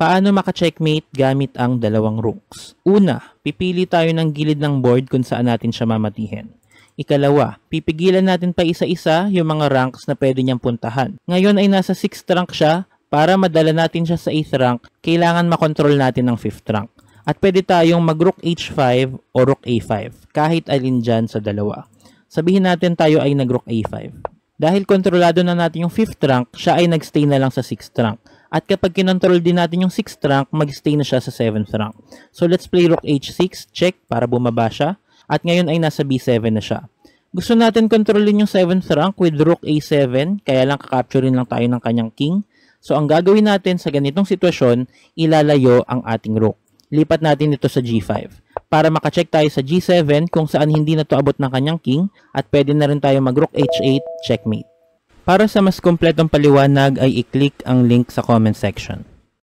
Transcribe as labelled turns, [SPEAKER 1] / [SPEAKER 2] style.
[SPEAKER 1] Paano maka-checkmate gamit ang dalawang rooks? Una, pipili tayo ng gilid ng board kung saan natin siya mamatihin. Ikalawa, pipigilan natin pa isa-isa yung mga ranks na pwede niyang puntahan. Ngayon ay nasa 6th rank siya, para madala natin siya sa 8th rank, kailangan makontrol natin ng 5th rank. At pwede tayong mag-rook h5 o rook a5, kahit alin dyan sa dalawa. Sabihin natin tayo ay nag-rook a5. Dahil kontrolado na natin yung 5th rank, siya ay nag-stay na lang sa 6th rank. At kapag kinontrol din natin yung 6th rank, mag-stay na siya sa 7th rank. So let's play rook h6, check para bumaba siya. At ngayon ay nasa b7 na siya. Gusto natin kontrolin yung 7th rank with rook a7, kaya lang kakapturin lang tayo ng kanyang king. So ang gagawin natin sa ganitong sitwasyon, ilalayo ang ating rook. Lipat natin ito sa g5. Para makacheck tayo sa g7 kung saan hindi na to abot ng kanyang king at pwede na rin tayo mag-rook h8, checkmate. Para sa mas kumpletong paliwanag ay i-click ang link sa comment section.